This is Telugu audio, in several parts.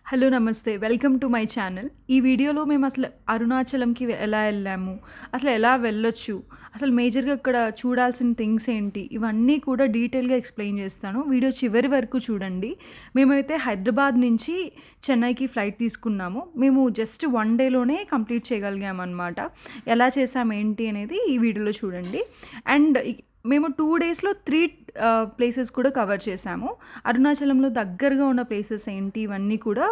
హలో నమస్తే. Welcome to my channel. ఈ వీడియోలో మేము అసలు అరుణాచలంకి ఎలా ఎళ్ళాము, అసలు ఎలా వెళ్ళొచ్చు, అసలు మేజర్‌గా అక్కడ చూడాల్సిన థింగ్స్ ఏంటి, ఇవన్నీ కూడా డీటెయిల్‌గా ఎక్స్‌ప్లెయిన్ చేస్తాను. వీడియో చివరి వరకు చూడండి. మేమైతే హైదరాబాద్ నుంచి చెన్నైకి ఫ్లైట్ తీసుకున్నాము. మేము జస్ట్ 1 డేలోనే కంప్లీట్ చేయగలిగామనమాట. ఎలా చేసాం ఏంటి అనేది ఈ వీడియోలో చూడండి. అండ్ మేము 2 డేస్‌లో 3 ప్లేసెస్ కూడా కవర్ చేశాము. అరుణాచలంలో దగ్గరగా ఉన్న ప్లేసెస్ ఏంటి ఇవన్నీ కూడా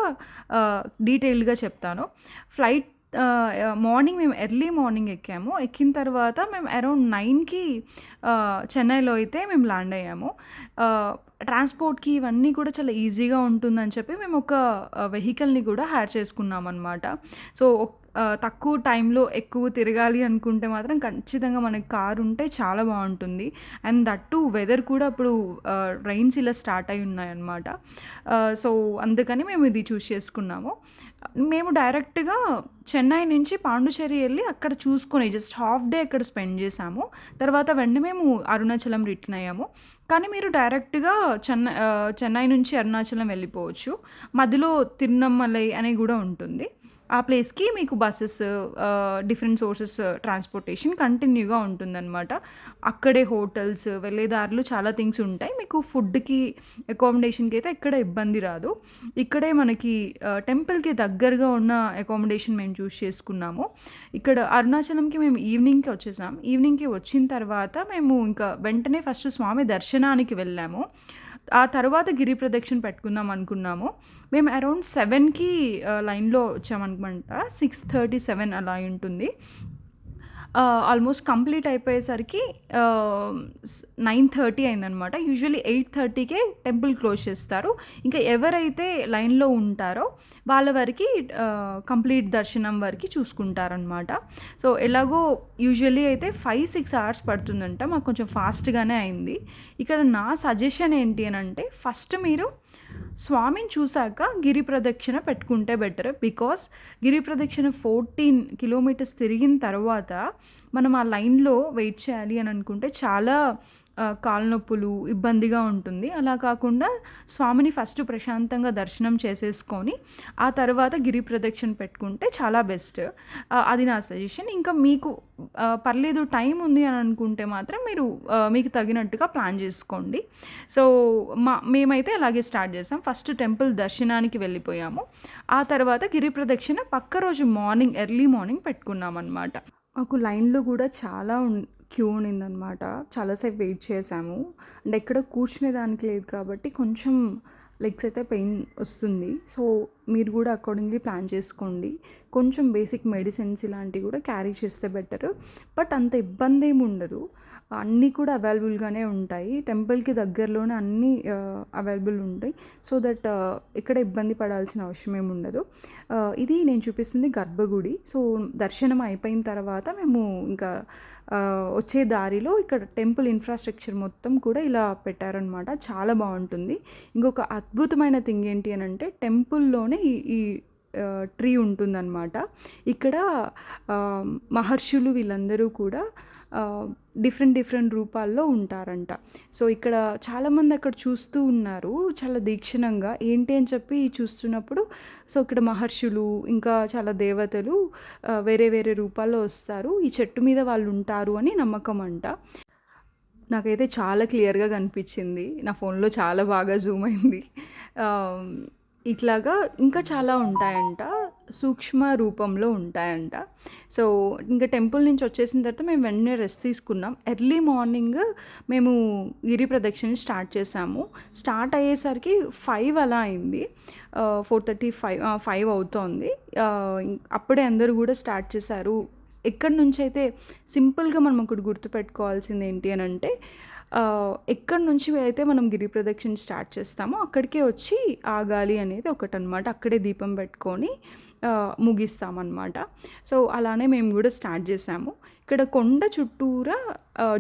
డీటెయిల్డ్‌గా చెప్తాను. ఫ్లైట్ మార్నింగ్ మేము ఎర్లీ మార్నింగ్ ఎక్కాము. ఎక్కిన తర్వాత మేము అరౌండ్ 9కి చెన్నైలో అయితే మేము ల్యాండ్ అయ్యాము. ట్రాన్స్‌పోర్ట్‌కి ఇవన్నీ కూడా చాలా ఈజీగా ఉంటుందని చెప్పి మేము ఒక వెహికల్‌ని కూడా హైర్ చేసుకున్నామనమాట. సో, తక్కువ టైంలో ఎక్కువ తిరగాలి అనుకుంటే మాత్రం ఖచ్చితంగా మనకి కార్ ఉంటే చాలా బావుంటుంది. అండ్ దట్ టూ వెదర్ కూడా ఇప్పుడు రైన్స్ ఇలా స్టార్ట్ అయ్యి ఉన్నాయన్నమాట. సో, అందుకని మేము ఇది చూస్ చేసుకున్నాము. మేము డైరెక్ట్‌గా చెన్నై నుంచి పాండిచ్చేరి ఎళ్లి అక్కడ చూసుకొని జస్ట్ హాఫ్ డే అక్కడ స్పెండ్ చేశాము. తర్వాత వెంటనే మేము అరుణాచలం రిటర్న్ అయ్యాము. కానీ మీరు డైరెక్ట్‌గా చెన్నై నుంచి అరుణాచలం వెళ్ళిపోవచ్చు. మధ్యలో తిరునమ్మలై అని గూడా ఉంటుంది. ఆ ప్లేస్‌కి మీకు బసెస్ డిఫరెంట్ సోర్సెస్ ట్రాన్స్‌పోర్టేషన్ కంటిన్యూగా ఉంటుందనమాట. అక్కడే హోటల్స్, వెళ్ళే దారిలో చాలా థింగ్స్ ఉంటాయి. మీకు ఫుడ్‌కి, అకామిడేషన్‌కి అయితే ఎక్కడ ఇబ్బంది రాదు. ఇక్కడే మనకి టెంపుల్‌కి దగ్గరగా ఉన్న అకామిడేషన్ మేము చూస్ చేసుకున్నాము. ఇక్కడ అరుణాచలంకి మేము ఈవినింగ్‌కి వచ్చేసాం. ఈవినింగ్‌కి వచ్చిన తర్వాత మేము ఇంకా వెంటనే ఫస్ట్ స్వామి దర్శనానికి వెళ్ళాము. ఆ తర్వాత గిరి ప్రదక్షిణ పెట్టుకుందాం అనుకున్నాము. మేము అరౌండ్ 7కి లైన్‌లో వచ్చామనుకుంటా. 6:37 అలా అయ్యుంటుంది. ఆల్మోస్ట్ కంప్లీట్ అయిపోయేసరికి 9:30 అయిందనమాట. యూజువల్లీ 8:30కే టెంపుల్ క్లోజ్ చేస్తారు. ఇంకా ఎవరైతే లైన్‌లో ఉంటారో వాళ్ళ వరకి కంప్లీట్ దర్శనం వరకి చూసుకుంటారనమాట. సో, ఎలాగో యూజువల్లీ అయితే 5-6 అవర్స్ పడుతుందంట. మాకు కొంచెం ఫాస్ట్‌గానే అయింది. ఇక్కడ నా సజెషన్ ఏంటి అనంటే ఫస్ట్ మీరు స్వామిని చూసాక గిరి ప్రదక్షిణ పెట్టుకుంటే బెటర్. బికాస్ గిరి ప్రదక్షిణ 14 కిలోమీటర్స్ తిరిగిన తర్వాత మనం ఆ లైన్‌లో వెయిట్ చేయాలి అని అనుకుంటే చాలా కాళ్ళ నొప్పులు, ఇబ్బందిగా ఉంటుంది. అలా కాకుండా స్వామిని ఫస్ట్ ప్రశాంతంగా దర్శనం చేసేసుకొని ఆ తర్వాత గిరి ప్రదక్షిణ పెట్టుకుంటే చాలా బెస్ట్. అది నా సజెషన్. ఇంకా మీకు పర్లేదు టైం ఉంది అని అనుకుంటే మాత్రం మీరు మీకు తగినట్టుగా ప్లాన్ చేసుకోండి. సో, మేమైతే అలాగే స్టార్ట్ చేసాం. ఫస్ట్ టెంపుల్ దర్శనానికి వెళ్ళిపోయాము. ఆ తర్వాత గిరి ప్రదక్షిణ పక్క రోజు మార్నింగ్ ఎర్లీ మార్నింగ్ పెట్టుకున్నామన్నమాట. మాకు లైన్‌లో కూడా చాలా క్యూ ఉండిందనమాట. చాలాసేపు వెయిట్ చేశాము. అండ్ ఎక్కడ కూర్చునేదానికి లేదు కాబట్టి కొంచెం లెగ్స్ అయితే పెయిన్ వస్తుంది. సో, మీరు కూడా అకార్డింగ్‌లీ ప్లాన్ చేసుకోండి. కొంచెం బేసిక్ మెడిసిన్స్ ఇలాంటివి కూడా క్యారీ చేస్తే బెటర్. బట్ అంత ఇబ్బంది ఏమి ఉండదు. అన్నీ కూడా అవైలబుల్‌గానే ఉంటాయి. టెంపుల్‌కి దగ్గరలోనే అన్నీ అవైలబుల్ ఉంటాయి. సో దట్ ఎక్కడ ఇబ్బంది పడాల్సిన అవసరం ఏమి ఉండదు. ఇది నేను చూపిస్తుంది గర్భగుడి. సో, దర్శనం అయిపోయిన తర్వాత మేము ఇంకా వచ్చే దారిలో ఇక్కడ టెంపుల్ ఇన్ఫ్రాస్ట్రక్చర్ మొత్తం కూడా ఇలా పెట్టారనమాట. చాలా బాగుంటుంది. ఇంకొక అద్భుతమైన థింగ్ ఏంటి అని అంటే టెంపుల్లోనే ఈ ఈ ట్రీ ఉంటుందన్నమాట. ఇక్కడ మహర్షులు వీళ్ళందరూ కూడా డిఫరెంట్ రూపాల్లో ఉంటారంట. సో, ఇక్కడ చాలామంది అక్కడ చూస్తూ ఉన్నారు చాలా దీక్షణంగా. ఏంటి అని చెప్పి చూస్తున్నప్పుడు సో, ఇక్కడ మహర్షులు ఇంకా చాలా దేవతలు వేరే రూపాల్లో వస్తారు. ఈ చెట్టు మీద వాళ్ళు ఉంటారు అని నమ్మకం అంట. నాకైతే చాలా క్లియర్‌గా కనిపించింది. నా ఫోన్‌లో చాలా బాగా జూమ్ అయింది. ఇట్లాగా ఇంకా చాలా ఉంటాయంట. సూక్ష్మ రూపంలో ఉంటాయంట. సో, ఇంకా టెంపుల్ నుంచి వచ్చేసిన తర్వాత మేము వెంటనే రెస్ట్ తీసుకున్నాం. ఎర్లీ మార్నింగ్ మేము గిరి ప్రదక్షిణ స్టార్ట్ చేసాము. స్టార్ట్ అయ్యేసరికి 5 అలా అయింది. 5 అవుతోంది. అప్పుడే అందరూ కూడా స్టార్ట్ చేశారు. ఎక్కడి నుంచైతే సింపుల్‌గా మనం ఒకటి గుర్తుపెట్టుకోవాల్సింది ఏంటి అని అంటే ఎక్కడి నుంచి అయితే మనం గిరి ప్రదక్షిణ స్టార్ట్ చేస్తామో అక్కడికే వచ్చి ఆగాలి అనేది ఒకటనమాట. అక్కడే దీపం పెట్టుకొని ముగిస్తామన్నమాట. సో, అలానే మేము కూడా స్టార్ట్ చేసాము. ఇక్కడ కొండ చుట్టూరా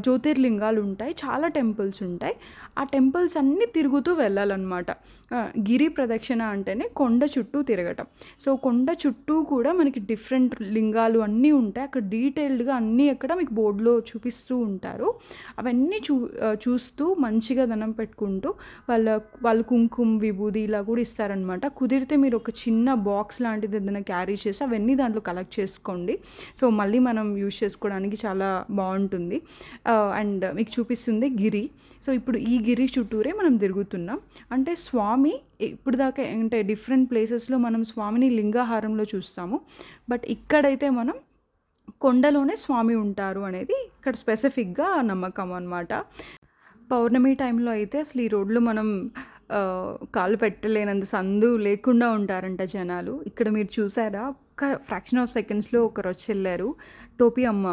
జ్యోతిర్లింగాలు ఉంటాయి, చాలా టెంపుల్స్ ఉంటాయి. ఆ టెంపుల్స్ అన్నీ తిరుగుతూ వెళ్ళాలన్నమాట. గిరి ప్రదక్షిణ అంటేనే కొండ చుట్టూ తిరగటం. సో కొండ చుట్టూ కూడా మనకి డిఫరెంట్ లింగాలు అన్నీ ఉంటాయి. అక్కడ డీటెయిల్డ్గా అన్నీ అక్కడ మీకు బోర్డులో చూపిస్తూ ఉంటారు. అవన్నీ చూస్తూ మంచిగా దండం పెట్టుకుంటూ వాళ్ళు కుంకుమ విభూది ఇలా కూడా ఇస్తారనమాట. కుదిరితే మీరు ఒక చిన్న బాక్స్ లాంటిది ఏదైనా క్యారీ చేసి అవన్నీ దాంట్లో కలెక్ట్ చేసుకోండి. సో మళ్ళీ మనం యూజ్ చేసుకోవడానికి చాలా బాగుంటుంది. అండ్ మీకు చూపిస్తుంది గిరి. సో ఇప్పుడు ఈ గిరి చుట్టూరే మనం తిరుగుతున్నాం. అంటే స్వామి ఇప్పుడు దాకా అంటే డిఫరెంట్ ప్లేసెస్లో మనం స్వామిని లింగాహారంలో చూస్తాము, బట్ ఇక్కడైతే మనం కొండలోనే స్వామి ఉంటారు అనేది ఇక్కడ స్పెసిఫిక్గా నమ్మకం అన్నమాట. పౌర్ణమి టైంలో అయితే అసలు ఈ రోడ్లు మనం కాలు పెట్టలేనంత సందు లేకుండా ఉంటారంట జనాలు. ఇక్కడ మీరు చూసారా, ఒక్క ఫ్రాక్షన్ ఆఫ్ సెకండ్స్లో ఒకరు వచ్చి వెళ్ళారు, టోపీ అమ్మ.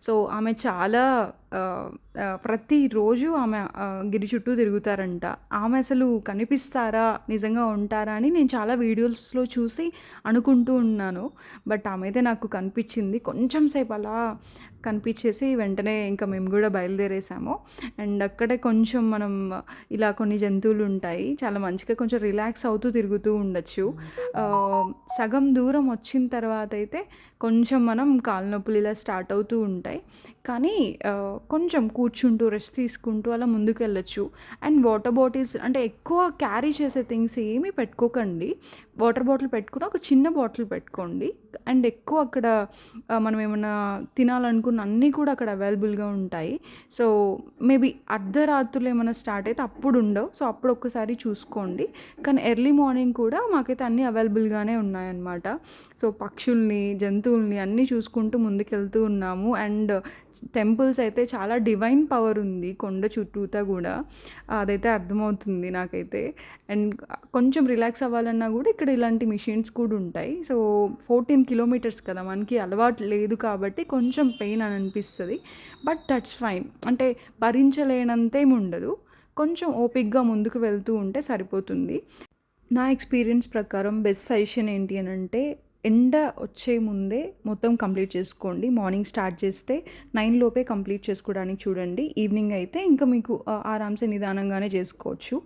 సో ఆమె చాలా ప్రతిరోజు ఆమె గిరి చుట్టూ తిరుగుతారంట. ఆమె అసలు కనిపిస్తారా, నిజంగా ఉంటారా అని నేను చాలా వీడియోస్లో చూసి అనుకుంటూ ఉన్నాను. బట్ ఆమె అయితే నాకు కనిపించింది. కొంచెం సేపు అలా కనిపించేసి వెంటనే ఇంకా మేము కూడా బయలుదేరేసాము. అండ్ అక్కడే కొంచెం మనం ఇలా కొన్ని జంతువులు ఉంటాయి, చాలా మంచిగా కొంచెం రిలాక్స్ అవుతూ తిరుగుతూ ఉండొచ్చు. సగం దూరం వచ్చిన తర్వాత అయితే కొంచెం మనం కాళ్ళ నొప్పులు ఇలా స్టార్ట్ అవుతూ ఉంటాయి, కానీ కొంచెం కూర్చుంటూ రెస్ట్ తీసుకుంటూ అలా ముందుకు వెళ్ళొచ్చు. అండ్ వాటర్ బాటిల్స్ అంటే ఎక్కువ క్యారీ చేసే థింగ్స్ ఏమీ పెట్టుకోకండి. వాటర్ బాటిల్ పెట్టుకుని ఒక చిన్న బాటిల్ పెట్టుకోండి. అండ్ ఎక్కువ అక్కడ మనం ఏమైనా తినాలనుకున్న అన్నీ కూడా అక్కడ అవైలబుల్గా ఉంటాయి. సో మేబీ అర్ధరాత్రులు ఏమైనా స్టార్ట్ అయితే అప్పుడు ఉండవు, సో అప్పుడు ఒక్కసారి చూసుకోండి. కానీ ఎర్లీ మార్నింగ్ కూడా మాకైతే అన్నీ అవైలబుల్గానే ఉన్నాయన్నమాట. సో పక్షుల్ని, జంతువుల్ని అన్నీ చూసుకుంటూ ముందుకెళ్తూ ఉన్నాము. అండ్ టెంపుల్స్ అయితే చాలా డివైన్ పవర్ ఉంది కొండ చుట్టూతా కూడా, అదైతే అర్థమవుతుంది నాకైతే. అండ్ కొంచెం రిలాక్స్ అవ్వాలన్నా కూడా ఇక్కడ ఇలాంటి మిషన్స్ కూడా ఉంటాయి. సో 14 కిలోమీటర్స్ కదా, మనకి అలవాటు లేదు కాబట్టి కొంచెం పెయిన్ అని అనిపిస్తుంది, బట్ దట్స్ ఫైన్. అంటే భరించలేనంతేమి ఉండదు, కొంచెం ఓపిక్గా ముందుకు వెళ్తూ ఉంటే సరిపోతుంది. నా ఎక్స్పీరియన్స్ ప్రకారం బెస్ట్ సజెషన్ ఏంటి అని అంటే, ఎండ వచ్చే ముందే మొత్తం కంప్లీట్ చేసుకోండి. మార్నింగ్ స్టార్ట్ చేస్తే 9 లోపే కంప్లీట్ చేసుకోవడానికి చూడండి. ఈవినింగ్ అయితే ఇంకా మీకు ఆరామ్సే నిదానంగానే చేసుకోవచ్చు.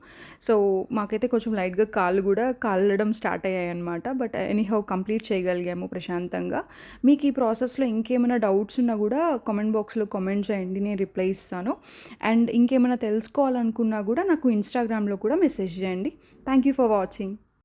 సో మాకైతే కొంచెం లైట్గా కాళ్ళు కూడా కాలడం స్టార్ట్ అయ్యాయి అనమాట, బట్ ఎనీహౌ కంప్లీట్ చేయగలిగాము ప్రశాంతంగా. మీకు ఈ ప్రాసెస్లో ఇంకేమైనా డౌట్స్ ఉన్నా కూడా కామెంట్ బాక్స్లో కామెంట్ చేయండి, నేను రిప్లై ఇస్తాను. అండ్ ఇంకేమైనా తెలుసుకోవాలనుకున్నా కూడా నాకు ఇన్స్టాగ్రామ్లో కూడా మెసేజ్ చేయండి. Thank you for watching.